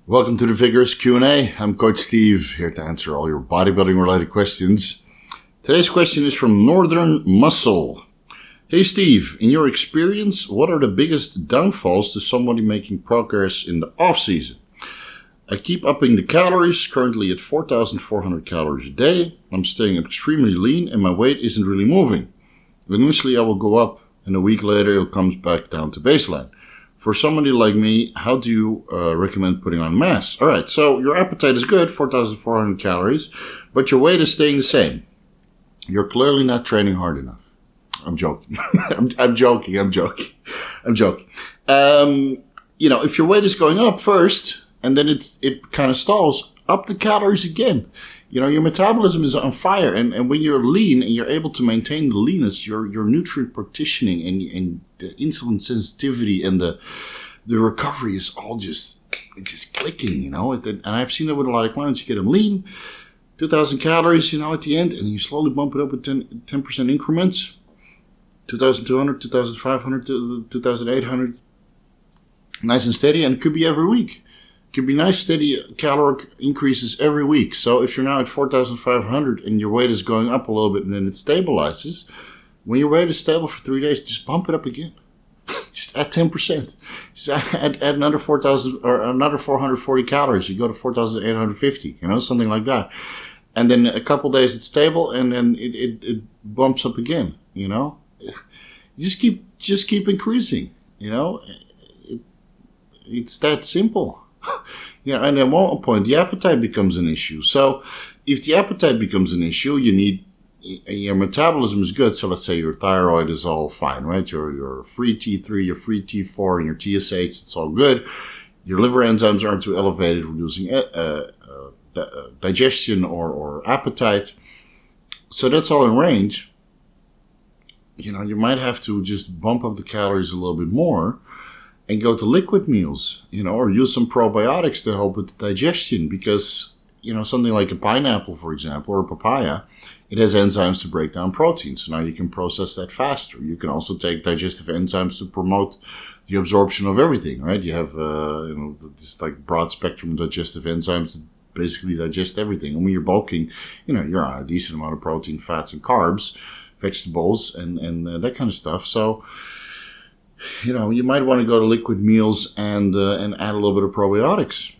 Welcome to the Vigorous Q&A. I'm Coach Steve, here to answer all your bodybuilding related questions. Today's question is from Northern Muscle. Hey Steve, in your experience, what are the biggest downfalls to somebody making progress in the off season? I keep upping the calories, currently at 4,400 calories a day. I'm staying extremely lean and my weight isn't really moving. Initially I will go up and a week later it comes back down to baseline. For somebody like me, how do you recommend putting on mass? Alright, so your appetite is good, 4,400 calories, but your weight is staying the same. You're clearly not training hard enough. I'm joking. I'm joking. If your weight is going up first, and then it kind of stalls, up the calories again. Your metabolism is on fire, and when you're lean and you're able to maintain the leanness, your nutrient partitioning and the insulin sensitivity and the recovery is all just clicking, And I've seen it with a lot of clients. You get them lean, 2,000 calories, at the end, and you slowly bump it up with 10% increments, 2,200, 2,500, 2,800, nice and steady, and it could be every week. It could be nice, steady caloric increases every week. So if you're now at 4,500 and your weight is going up a little bit and then it stabilizes, when your weight is stable for 3 days, just bump it up again. Just add 10%. Just add another 4,000 or another 440 calories. You go to 4,850, something like that. And then a couple days it's stable and then it bumps up again, Just keep increasing, It's that simple. And at one point the appetite becomes an issue. So if the appetite becomes an issue, your metabolism is good. So let's say your thyroid is all fine, right? Your free T3, your free T4, and your TSH, it's all good. Your liver enzymes aren't too elevated, reducing digestion or appetite. So that's all in range. You might have to just bump up the calories a little bit more and go to liquid meals, or use some probiotics to help with the digestion because, something like a pineapple, for example, or a papaya, it has enzymes to break down proteins. So now you can process that faster. You can also take digestive enzymes to promote the absorption of everything, right? You have, this like broad spectrum digestive enzymes that basically digest everything. And when you're bulking, you're on a decent amount of protein, fats, and carbs, vegetables, and that kind of stuff. So, you might want to go to liquid meals and add a little bit of probiotics,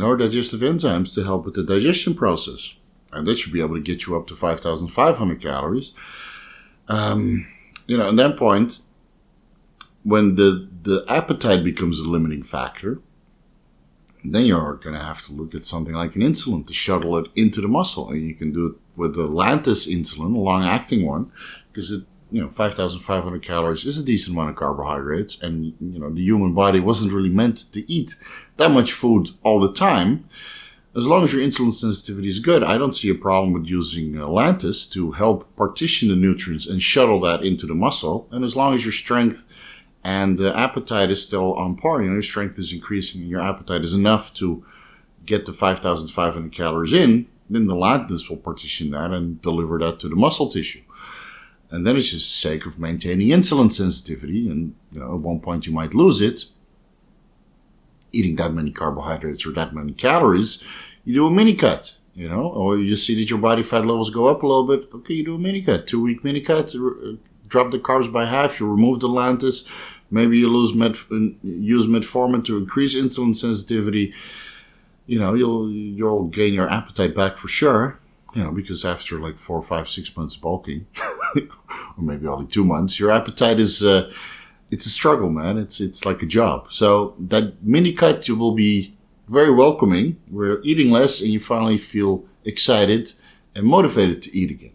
or digestive enzymes to help with the digestion process. And that should be able to get you up to 5,500 calories. At that point, when the appetite becomes a limiting factor, then you're going to have to look at something like an insulin to shuttle it into the muscle. And you can do it with the Lantus insulin, a long-acting one, because 5,500 calories is a decent amount of carbohydrates, and the human body wasn't really meant to eat that much food all the time. As long as your insulin sensitivity is good, I don't see a problem with using Lantus to help partition the nutrients and shuttle that into the muscle. And as long as your strength and appetite is still on par, your strength is increasing and your appetite is enough to get the 5,500 calories in, then the Lantus will partition that and deliver that to the muscle tissue. And then it's just the sake of maintaining insulin sensitivity. And at one point you might lose it. Eating that many carbohydrates or that many calories, you do a mini cut, or you just see that your body fat levels go up a little bit. Okay, you do a mini cut, 2-week mini cut, drop the carbs by half, you remove the Lantus, maybe you use metformin to increase insulin sensitivity. You'll gain your appetite back for sure. Because after like 4, 5, 6 months bulking, or maybe only 2 months, your appetite is, it's a struggle, man. It's like a job. So that mini cut, you will be very welcoming. We're eating less and you finally feel excited and motivated to eat again.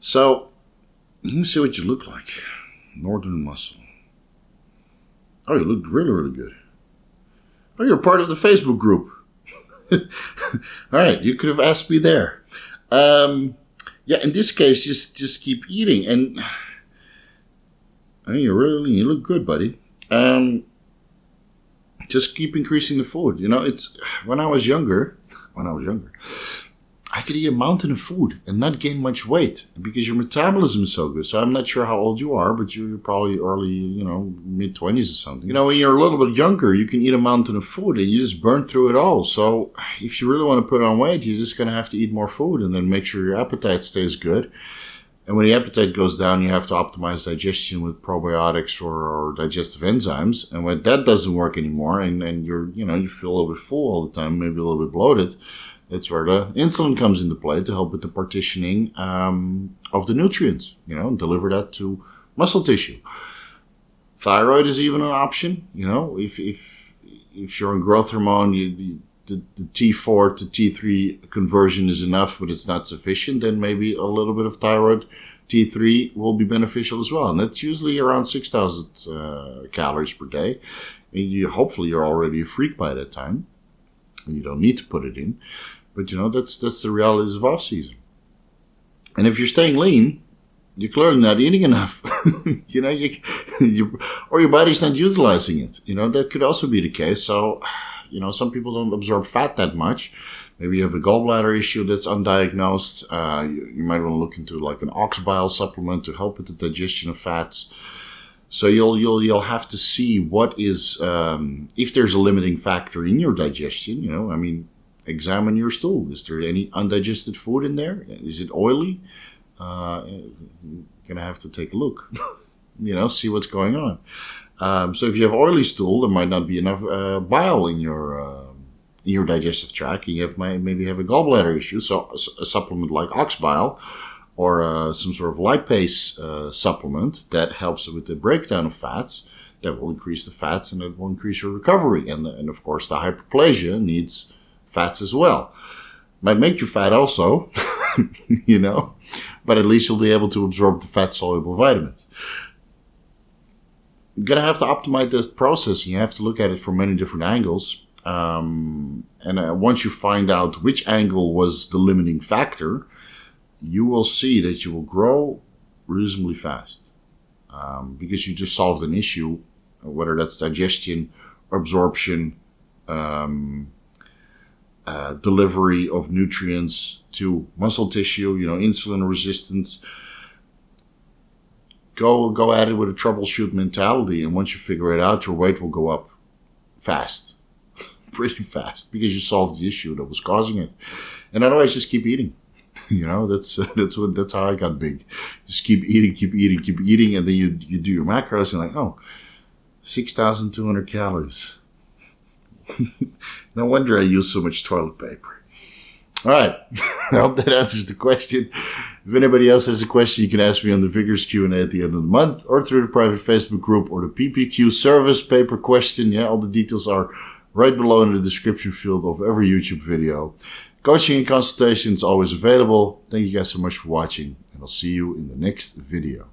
So let me see what you look like. Northern Muscle. Oh, you look really, really good. Oh, you're part of the Facebook group. All right, you could have asked me there. In this case, just keep eating, and you look good, buddy. Just keep increasing the food. It's when I was younger, I could eat a mountain of food and not gain much weight because your metabolism is so good. So I'm not sure how old you are, but you're probably early, mid-20s or something. When you're a little bit younger, you can eat a mountain of food and you just burn through it all. So if you really want to put on weight, you're just going to have to eat more food and then make sure your appetite stays good. And when the appetite goes down, you have to optimize digestion with probiotics or digestive enzymes. And when that doesn't work anymore and you feel a little bit full all the time, maybe a little bit bloated, that's where the insulin comes into play to help with the partitioning of the nutrients, and deliver that to muscle tissue. Thyroid is even an option. If you're on growth hormone, the T4 to T3 conversion is enough, but it's not sufficient, then maybe a little bit of thyroid T3 will be beneficial as well. And that's usually around 6,000 calories per day. And hopefully you're already a freak by that time. And you don't need to put it in. But, that's the realities of off-season. And if you're staying lean, you're clearly not eating enough. Or your body's not utilizing it. That could also be the case. So, some people don't absorb fat that much. Maybe you have a gallbladder issue that's undiagnosed. You might want to look into like an ox bile supplement to help with the digestion of fats. So you'll have to see what is if there's a limiting factor in your digestion. Examine your stool. Is there any undigested food in there? Is it oily? You're gonna have to take a look. See what's going on. So if you have oily stool, there might not be enough bile in your digestive tract. You maybe have a gallbladder issue. So a supplement like ox bile or some sort of lipase supplement that helps with the breakdown of fats, that will increase the fats and that will increase your recovery. And of course, the hyperplasia needs fats as well. Might make you fat also, but at least you'll be able to absorb the fat-soluble vitamins. You're going to have to optimize this process. You have to look at it from many different angles. And once you find out which angle was the limiting factor, you will see that you will grow reasonably fast because you just solved an issue, whether that's digestion, absorption, delivery of nutrients to muscle tissue, insulin resistance. Go at it with a troubleshoot mentality, and once you figure it out, your weight will go up fast, pretty fast, because you solved the issue that was causing it. And otherwise, just keep eating. That's how I got big. Just keep eating, and then you do your macros, and 6,200 calories. No wonder I use so much toilet paper. All right, I hope that answers the question. If anybody else has a question, you can ask me on the Vigorous Q&A at the end of the month, or through the private Facebook group, or the PPQ service paper question. Yeah, all the details are right below in the description field of every YouTube video. Coaching and consultation is always available. Thank you guys so much for watching, and I'll see you in the next video.